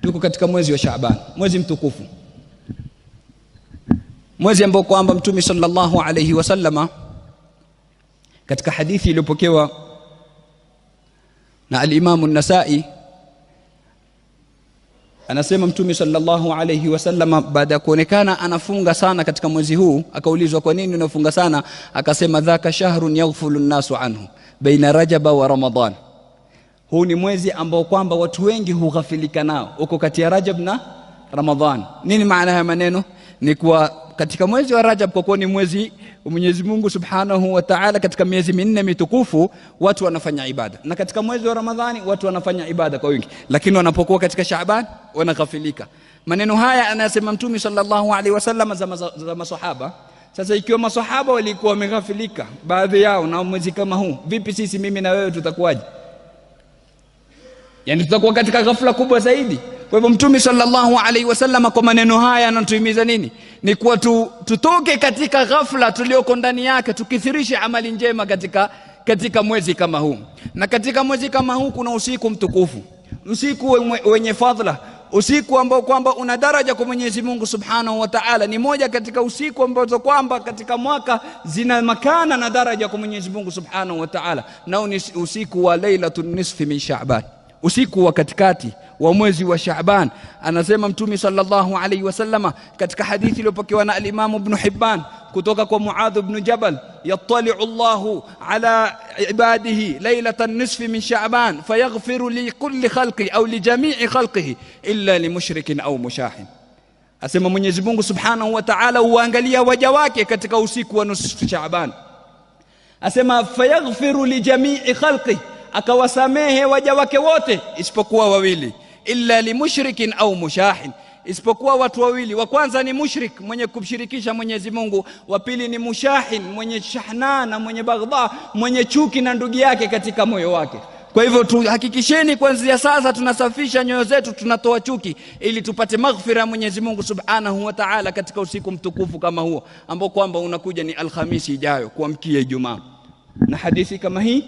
tuko katika mwezi wa Shaaban, mwezi mtukufu, mwezi ambao kwamba Mtume sallallahu alayhi wasallama katika hadithi iliyopokewa na al-Imam an-Nasa'i anasema Mtume sallallahu alayhi wasallama baada ya kuonekana anafunga sana katika mwezi huu, akaulizwa kwa nini unafunga sana, akasema dhaka shahrun yaghfulu an-nasu anhu baina Rajaba wa Ramadhan. Huu ni mwezi ambao kwamba watu wengi hughafilika nao, uko kati ya Rajab na Ramadhan. Nini maana ya maneno? Ni kwa katika mwezi wa Rajab, kwa kuwa ni mwezi Mwenyezi Mungu Subhanahu wa Ta'ala, katika miezi minne mitukufu watu wanafanya ibada, na katika mwezi wa Ramadhani watu wanafanya ibada kwa wingi, lakini wanapokuwa katika Shaaban wanaghafilika. Maneno haya anasema Mtume sallallahu alaihi wasallam za maswahaba. Sasa ikiwa maswahaba walikuwa wameghafilika baadhi yao na mwezi kama huu, vipi sisi mimi na wewe tutakuwaje? Yani tutakuwa katika ghafla kubwa zaidi. Kwa hivyo Mtume sallallahu alaihi wasallam kwa maneno haya anatuhimiza nini? Ni kuwa tutoke katika ghafla tulioko ndani yake, tukithirishe amali njema katika mwezi kama huu. Na katika mwezi kama huu kuna usiku mtukufu, usiku wenye fadhila, usiku ambao kwamba una daraja kwa Mwenyezi Mungu Subhanahu wa Ta'ala. Ni moja katika usiku ambazo kwamba katika mwaka zina makana na daraja kwa Mwenyezi Mungu Subhanahu wa Ta'ala, nao ni usiku wa Lailatul Nisfi min Sha'ban, usiku wa katikati wa mwezi wa Shaaban. Anasema Mtume sallallahu alayhi wasallama katika hadithi iliyopokewa na al-Imam Ibn Hibban kutoka kwa Muadh ibn Jabal, yattali'u Allahu ala ibadihi laylatan nisfi min Shaaban fayaghfiru li kulli khalqi au li jami'i khalqihi illa li mushrikin au mushahin. Asema Mwenyezi Mungu Subhanahu wa Ta'ala huangalia waja wake katika usiku wa nusu Shaaban, asema fayaghfiru li jami'i khalqihi, akawasamehe waja wake wote isipokuwa wawili, illa li mushrikin au mushahin, isipokuwa watu wawili. Wa kwanza ni mushrik, mwenye kumshirikisha Mwenyezi Mungu. Wa pili ni mushahin, mwenye shahna na mwenye baghdha, mwenye chuki na ndugu yake katika moyo wake. Kwa hivyo tuhakikisheni kuanzia sasa tunasafisha nyoyo zetu, tunatoa chuki, ili tupate maghfira ya Mwenyezi Mungu Subhanahu wa Ta'ala katika usiku mtukufu kama huo ambao kwamba unakuja ni Alhamisi ijayo kuamkia Ijumaa. Na hadithi kama hii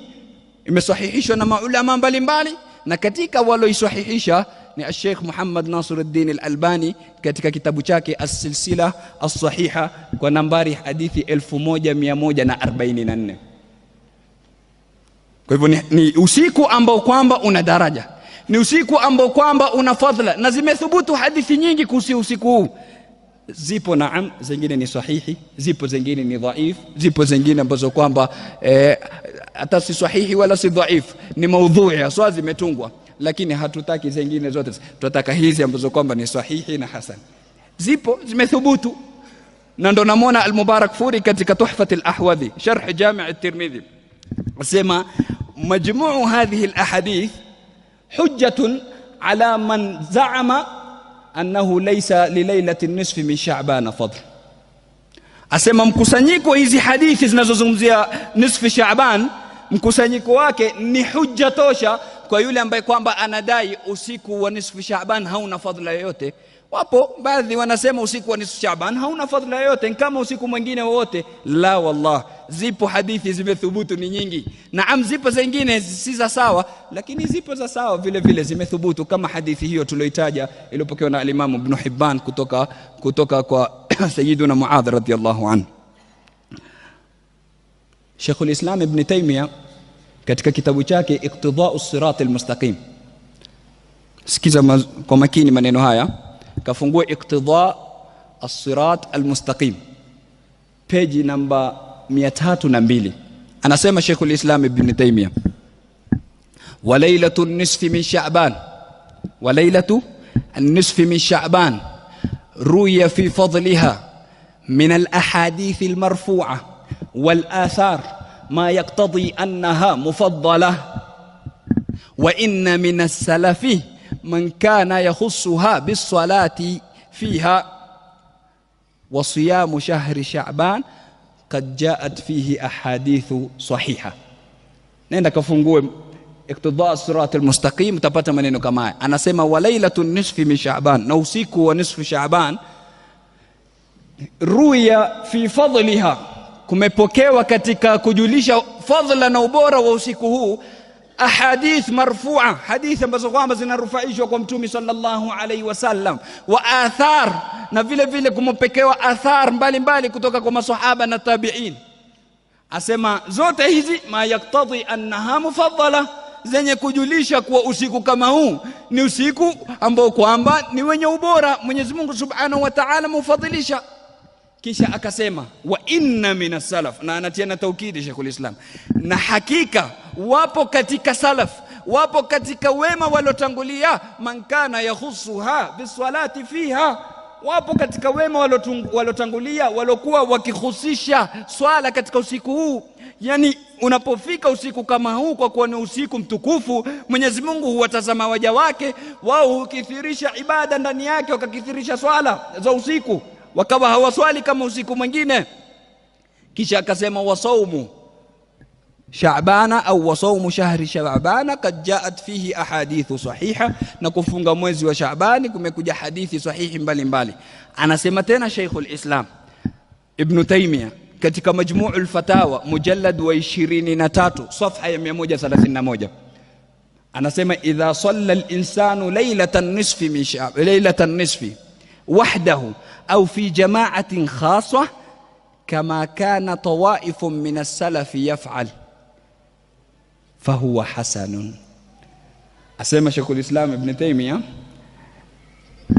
imesahihishwa na maulama mbalimbali, na katika walioisahihisha ni Sheikh Muhammad Nasiruddin Al-Albani katika kitabu chake As-Silsila As-Sahiha kwa nambari hadithi 1144. Kwa hivyo ni usiku ambao kwamba una daraja, ni usiku ambao kwamba una fadhila, na zimethubutu hadithi nyingi kuhusu usiku huu. Zipo naam, zingine ni sahihi, zipo zingine ni dhaif, zipo zingine ambazo kwamba hata si sahihi wala si dhaif, ni maudhui haswa zimetungwa, lakini hatutaki zingine zote, tunataka hizi ambazo kwamba ni sahihi na hasan. Zipo zimethubutu, na ndo namwona Al-Mubarakfuri katika Tuhfat Al-Ahwadhi sharh Jami' At-Tirmidhi asema majmuu hadhihi al-ahadith hujjatun ala man za'ama annahu laysa li laylati nisfi min Sha'ban fadl. Asema mkusanyiko hizi hadithi zinazozungumzia nisfi Shaaban, mkusanyiko wake ni hujja tosha kwa yule ambaye kwamba anadai usiku wa nisfi Shaaban hauna fadhila yoyote. Wapo baadhi wanasema usiku wa nisfi Shaaban hauna fadhila yoyote kama usiku mwingine wote. La wallah, zipo hadithi zimethubutu ni nyingi. Naam, zipo zingine si za sawa, lakini zipo za sawa vile vile zimethubutu, kama hadithi hiyo tuliyoitaja iliyopokewa na al-Imam Ibn Hibban kutoka kwa Sayyiduna Muadh radhiyallahu anhu. Sheikhul Islam Ibn Taymiyyah katika kitabu chake Iqtida'u as-Sirat al-Mustaqim, sikiza kwa makini maneno haya, kafungua Iqtida' as-Sirat al-Mustaqim page namba 302. Anasema Sheikhul Islam Ibn Taymiyyah, wa laylatu an-nisfi min Sha'ban, wa laylatu an-nisfi min Sha'ban روي في فضلها من الأحاديث المرفوعة والآثار ما يقتضي أنها مفضلة، وإن من السلف من كان يخصها بالصلاة فيها، وصيام شهر شعبان قد جاءت فيه أحاديث صحيحة. نenda kafungue Iqtida' as-Sirat al-Mustaqim, utapata maneno kama haya. Anasema wa lailatun nisfi min Sha'ban, na usiku wa nisfi Sha'ban, ruya fi fadliha, kumepokewa katika kujulisha fadhila na ubora wa usiku huu, ahadith marfu'a, hadithi ambazo kwamba zinarufaishwa kwa Mtume sallallahu alaihi wasallam, wa athar, na vile vile kumopekewa athar mbalimbali kutoka kwa masahaba na tabi'in. Asema zote hizi ma yaktadhi annaha mufaddala, zenye kujulisha kuwa usiku kama huu ni usiku ambao kwamba ni wenye ubora, Mwenyezi Mungu Subhanahu wa Ta'ala mufadhilisha. Kisha akasema wa inna minas salaf, na anatia na taukidi Sheikhul Islam, na hakika wapo katika salaf, wapo katika wema walotangulia, man kana yakhusuha bisalati fiha, wapo katika wema walotangulia walokuwa wakihusisha swala katika usiku huu. Yani unapofika usiku kama huu, kwa kuwa ni usiku mtukufu, Mwenyezi Mungu huwatazama waja wake, wao hukithirisha ibada ndani yake, wakakithirisha swala za usiku, wakawa hawaswali kama usiku mwingine. Kisha akasema wasaumu Shaabana au wasaumu shahri Shaabana kad jaat fihi ahadithu sahiha, na kufunga mwezi wa Shaabani kumekuja hadithi sahihi mbalimbali. Anasema tena Sheikhul Islam Ibn Taymiyyah katika Majmu'ul Fatawa mujallad wa 23 safha ya 131, anasema idha salla al-insanu laylatan nisfi wahdahu au fi jama'atin khassa kama kana tawaifun min as-salaf yaf'al fahuwa hasanun. Asema Sheikhul Islam Ibn Taymiyyah,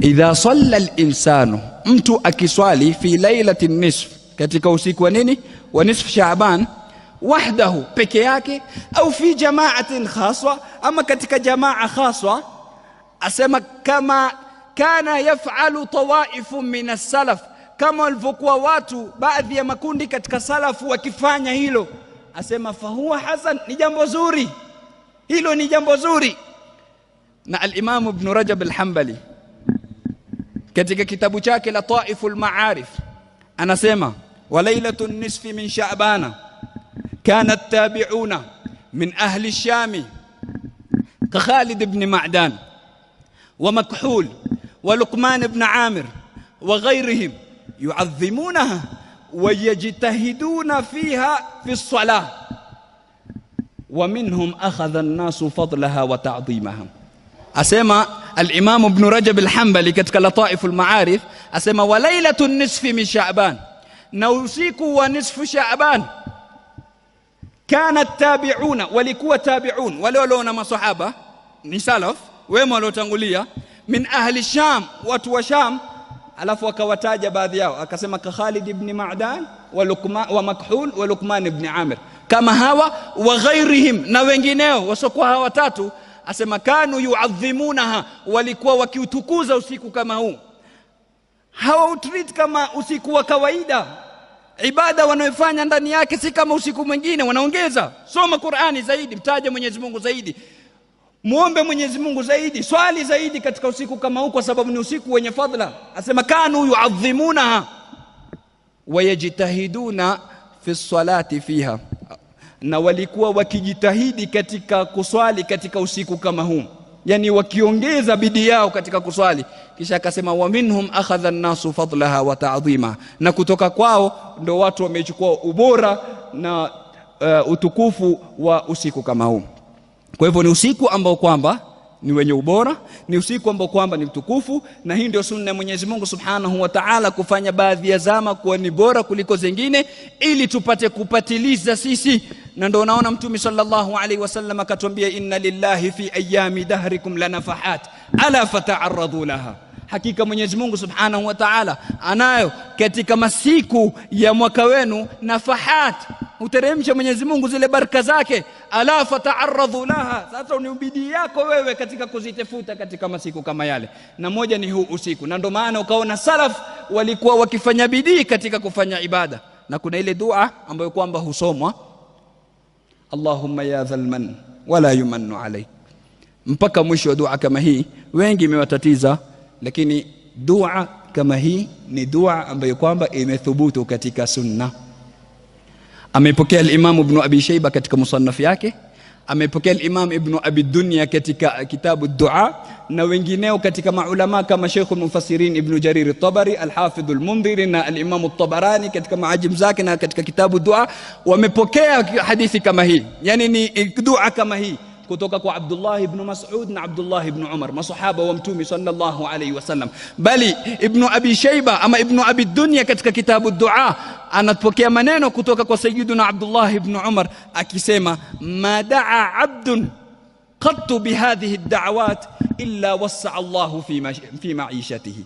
idha salla al-insanu, mtu akiswali fi laylatin nisf, katika usiku wa nini, wa nisf Shaaban, wahdahu, peke yake, au fi jama'atin khaswa, ama katika jamaa khaswa, asema kama kana yaf'alu tawaifun min as-salaf, kama walivyokuwa watu baadhi ya makundi katika salafu wakifanya hilo, asema fahuwa hasan, ni jambo zuri, hilo ni jambo zuri. Na al-Imam Ibn Rajab al-Hanbali katika kitabu chake Lataiful Ma'arif anasema wa laylatun nisfi min Sha'bana kana at-tabi'una min ahli ash-Sham ka Khalid ibn Ma'dan wa Makhul wa Luqman ibn Amir wa ghayrihim yu'azzimunaha wa yajtahiduna fiha fi as-salah wa minhum akhadha an-nasu fadlaha wa ta'dhimaha. Asema al-Imam Ibn Rajab al-Hanbali katika Lataiful Ma'arif, asema wa laylatun nisfi min Sha'ban, na usiku wa nisfu Sha'ban, kana tabi'una, walikuwa tabi'un, wale waliona masahaba ni salaf wema waliotangulia, min ahli Sham, watu wa Sham, alafu akawataja baadhi yao, akasema ka Khalid ibn Ma'dan wa Makhul wa Luqman ibn Amir, kama hawa wa ghairihim, na wengineo wasokuwa hawa watatu. Asema kanu yu'azzimunaha, walikuwa wakiutukuza usiku kama huu, hawautreat kama usiku wa kawaida. Ibada wanayofanya ndani yake si kama usiku mwingine, wanaongeza, soma Qur'ani zaidi, mtaje Mwenyezi Mungu zaidi, muombe Mwenyezi Mungu zaidi, swali zaidi katika usiku kama huu, kwa sababu ni usiku wenye fadhila. Asema kanu yu'azzimunaha wa yajtahiduna fi salati fiha, na walikuwa wakijitahidi katika kuswali katika usiku kama huu, yani wakiongeza bidii yao katika kuswali. Kisha akasema wa minhum akhadha an-nasu fadlaha wa ta'dhima, na kutoka kwao ndio watu wamechukua ubora na utukufu wa usiku kama huu. Kwa hivyo ni usiku ambao kwamba ni wenye ubora, ni usiku ambao kwamba ni mtukufu, na hii ndio sunna ya Mwenyezi Mungu Subhanahu wa Ta'ala, kufanya baadhi ya zama kuwa ni bora kuliko zingine ili tupate kupatiliza sisi. Na ndio unaona Mtume sallallahu alaihi wasallam akatuambia inna lillahi fi ayami dahrikum lanafahat ala fata'arradu laha, hakika Mwenyezi Mungu Subhanahu wa Ta'ala anayo katika masiku ya mwaka wenu nafahat, uteremsha Mwenyezi Mungu zile baraka zake, ala fata'arradu laha. Sasa ni bidii yako wewe katika kuzitafuta katika masiku kama yale, na moja ni huu usiku. Na ndio maana ukaona salaf walikuwa wakifanya bidii katika kufanya ibada, na kuna ile dua ambayo kwamba husomwa Allahumma ya dhal man wala yumannu alayk, mpaka mwisho wa dua kama hii. Wengi imewatatiza, lakini dua kama hii ni dua ambayo kwamba imethubutu katika sunna. Amepokea al-Imam Ibn Abi Shayba katika musannaf yake, amepokea al-Imam Ibn Abi Dunya katika kitabu ad-Du'a, na wengineo katika maulama kama Sheikh al-Mufassirin Ibn Jarir al-Tabari, al-Hafidh al-Mundhiri na al-Imam al-Tabarani katika maajim zake na katika kitabu ad-Du'a, wamepokea hadithi kama hii, yani ni dua kama hii kutoka kwa Abdullah ibn Mas'ud na Abdullah ibn Umar, masahaba wa Mtume sallallahu alayhi wasallam. Bali Ibn Abi Shayba ama Ibn Abi Dunya katika kitabu Dua anapokea maneno kutoka kwa Sayyiduna Abdullah ibn Umar akisema, ma daa abdun qattu bihadhihi ad-da'awat illa wassa Allahu fi ma'ishatihi.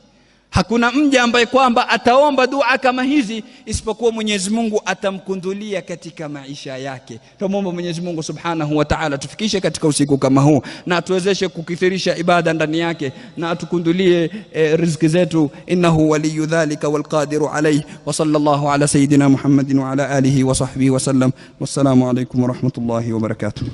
Hakuna mja ambaye kwamba ataomba dua kama hizi isipokuwa Mwenyezi Mungu atamkundulia katika maisha yake. Tuombe Mwenyezi Mungu Subhanahu wa Ta'ala tufikishe katika usiku kama huu na tuwezeshe kukithirisha ibada ndani yake na atukundulie riziki zetu. Innahu waliyu dhalika wal qadiru alayhi. Wa sallallahu ala sayidina Muhammadin wa ala alihi wa sahbihi wa sallam. Wassalamu alaykum wa rahmatullahi wa barakatuh.